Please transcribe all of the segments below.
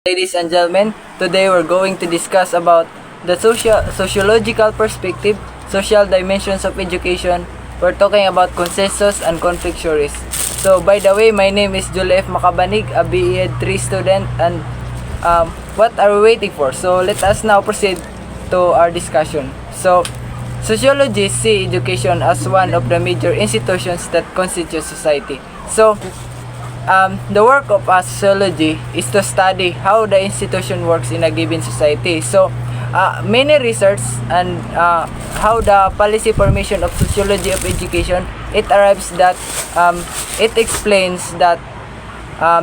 Ladies and gentlemen, today we're going to discuss about the sociological perspective, social dimensions of education. We're talking about consensus and conflict theories. So, by the way, my name is Julie F. Makabanig, a BE Ed 3 student, and what are we waiting for? So, let us now proceed to our discussion. So, sociologists see education as one of the major institutions that constitute society. So, the work of a sociology is to study how the institution works in a given society. So, many research and how the policy formation of sociology of education, it arrives that it explains that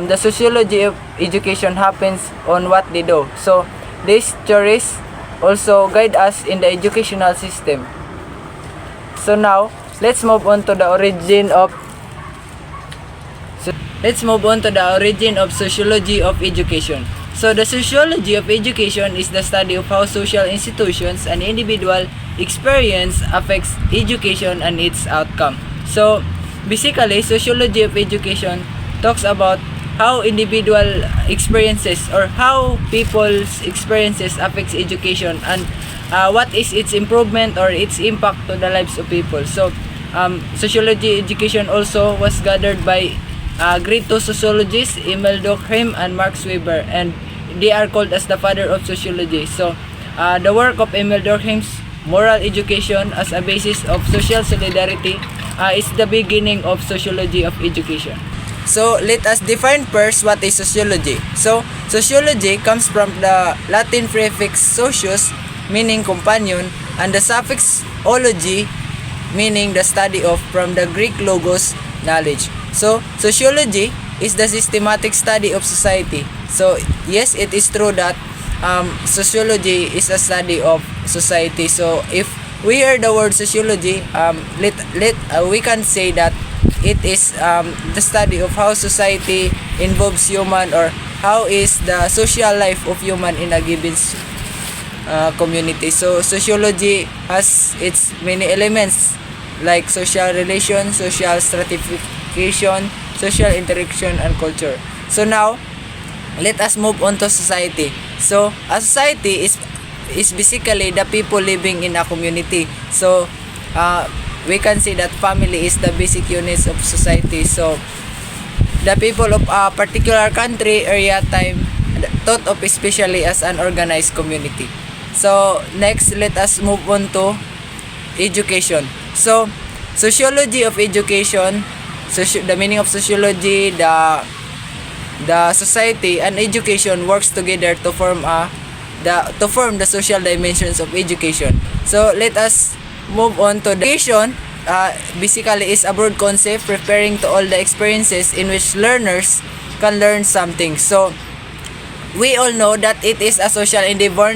the sociology of education happens on what they do. So, these theories also guide us in the educational system. So now, let's move on to the origin of sociology of education. So the sociology of education is the study of how social institutions and individual experience affects education and its outcome. So basically, sociology of education talks about how individual experiences or how people's experiences affects education and what is its improvement or its impact to the lives of people. So sociology education also was gathered by great two sociologists, Emil Durkheim and Max Weber, and they are called as the father of sociology. So, the work of Emil Durkheim's moral education as a basis of social solidarity is the beginning of sociology of education. So, let us define first what is sociology. So, sociology comes from the Latin prefix socius, meaning companion, and the suffix ology, meaning the study of, from the Greek logos, knowledge. So, sociology is the systematic study of society. So, yes, it is true that sociology is a study of society. So, if we hear the word sociology, we can say that it is the study of how society involves human or how is the social life of human in a given community. So, sociology has its many elements like social relations, social stratification, social interaction, and culture. So now, let us move on to society. So, a society is basically the people living in a community. So, we can say that family is the basic units of society. So, the people of a particular country, area, time, thought of especially as an organized community. So, next, let us move on to education. So, sociology of education, the meaning of sociology, the society and education works together to form the social dimensions of education. So let us move on to the education. Basically is a broad concept referring to all the experiences in which learners can learn something. So we all know that it is a social endeavor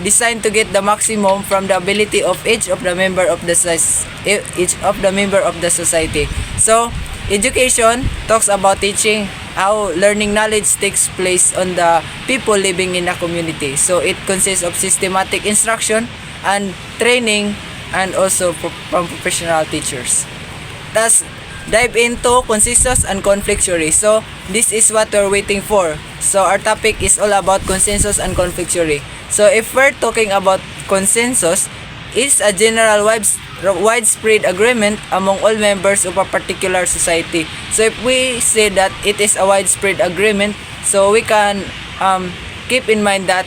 designed to get the maximum from the ability of each of the member of the society. So, education talks about teaching how learning knowledge takes place on the people living in a community. So, it consists of systematic instruction and training and also from professional teachers. Thus, dive into consensus and conflict theory. So, this is what we're waiting for. So, our topic is all about consensus and conflict theory. So, if we're talking about consensus, it's a general widespread agreement among all members of a particular society. So, if we say that it is a widespread agreement, so we can keep in mind that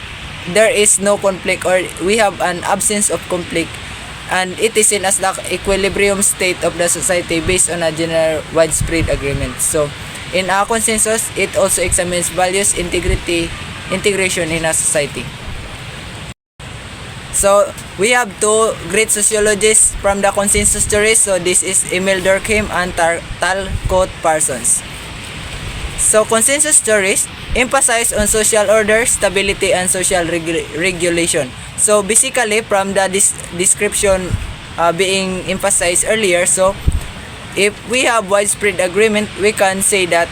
there is no conflict or we have an absence of conflict. And it is seen as the equilibrium state of the society based on a general widespread agreement. So, in a consensus, it also examines values, integration in a society. So, we have two great sociologists from the consensus theory. So, this is Emil Durkheim and Talcott Parsons. So, consensus theories emphasize on social order, stability, and social regulation. So, basically, from the description being emphasized earlier, so, if we have widespread agreement, we can say that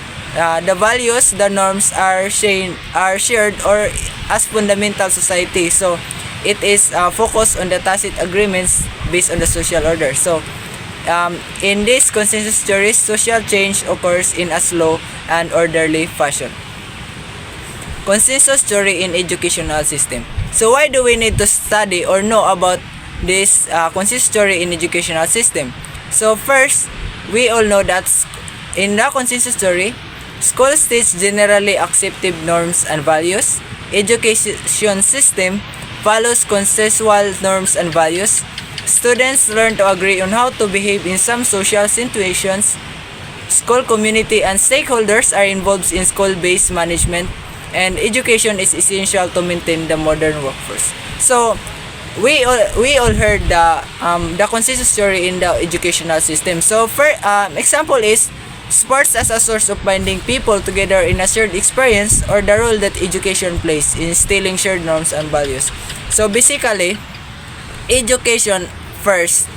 the values, the norms are shared or as fundamental society. So, it is focused on the tacit agreements based on the social order. So, in this consensus theory, social change occurs in a slow and orderly fashion. consensus theory in educational system. So why do we need to study or know about this consensus theory in educational system? So first, we all know that in the consensus theory, schools teach generally accepted norms and values. Education system follows consensual norms and values. Students learn to agree on how to behave in some social situations. School community and stakeholders are involved in school-based management, and education is essential to maintain the modern workforce. So, we all heard the consensus theory in the educational system. So, for example is sports as a source of binding people together in a shared experience, or the role that education plays in instilling shared norms and values. So, basically, education first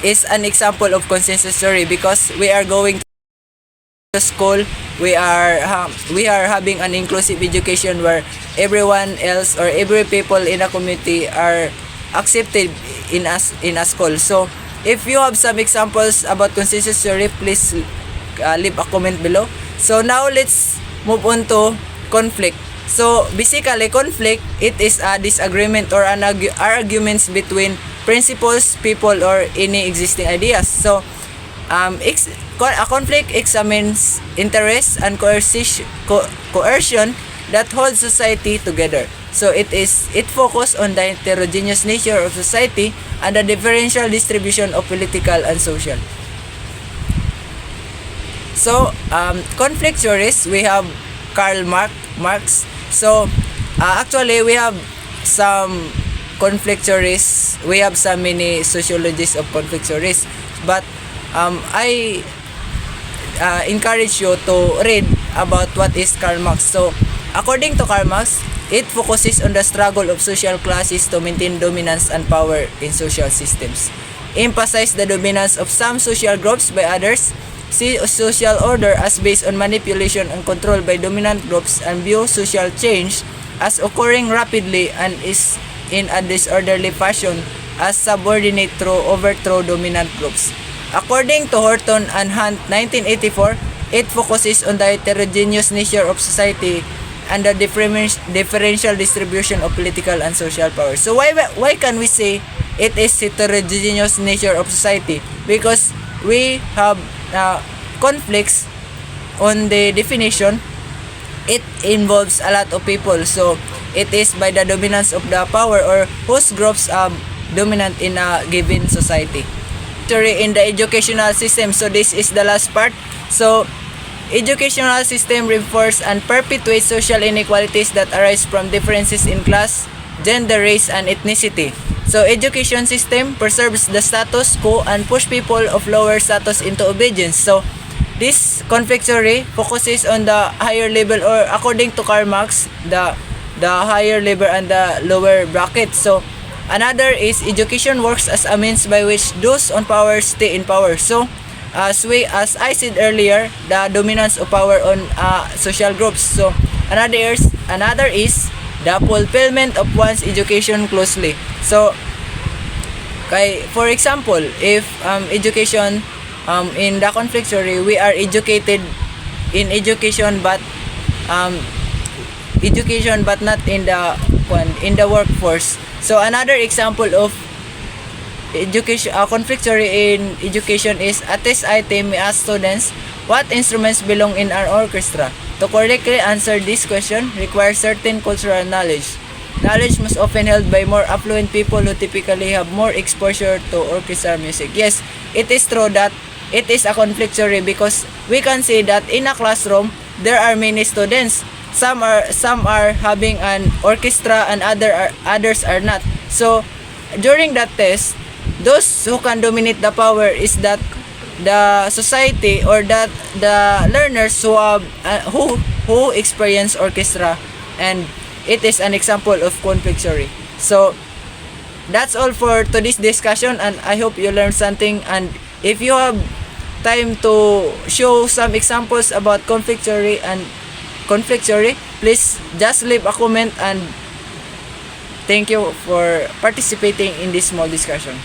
is an example of consensus theory because we are going to school, we are having an inclusive education where everyone else or every people in a community are accepted in a school. So if you have some examples about consensus theory, please leave a comment below. So now let's move on to conflict. So basically conflict, it is a disagreement or an arguments between principles, people, or any existing ideas. So a conflict examines interests and coercion that hold society together. So it focuses on the heterogeneous nature of society and the differential distribution of political and social. So conflict theories, we have Karl Marx. So actually we have some conflict theories. We have so many sociologists of conflict theories, but I encourage you to read about what is Karl Marx. So according to Karl Marx, it focuses on the struggle of social classes to maintain dominance and power in social systems, emphasize the dominance of some social groups by others, see social order as based on manipulation and control by dominant groups, and view social change as occurring rapidly and is in a disorderly fashion as subordinate through overthrow dominant groups. According to Horton and Hunt 1984, it focuses on the heterogeneous nature of society and the differential distribution of political and social power. So why can we say it is heterogeneous nature of society? Because we have conflicts on the definition. It involves a lot of people. So it is by the dominance of the power or whose groups are dominant in a given society. In the educational system. So this is the last part. So educational system reinforces and perpetuates social inequalities that arise from differences in class, gender, race, and ethnicity. So education system preserves the status quo and push people of lower status into obedience. So this conflict theory focuses on the higher level, or according to Karl Marx, the higher level and the lower bracket. So another is education works as a means by which those on power stay in power. So as I said earlier, the dominance of power on social groups. So another is the fulfillment of one's education closely. So for example, if education in the conflict theory, we are educated in education but not in the workforce. So another example of education conflict theory in education is a test item. We ask students what instruments belong in our orchestra. To correctly answer this question requires certain cultural knowledge. Knowledge most often held by more affluent people who typically have more exposure to orchestra music. Yes, it is true that it is a conflict theory because we can see that in a classroom there are many students. Some are having an orchestra and others are not. So during that test, those who can dominate the power is that the society or that the learners who have who experience orchestra, and it is an example of conflict theory. So that's all for today's discussion, and I hope you learned something. And if you have time to show some examples about conflict theory, please just leave a comment, and thank you for participating in this small discussion.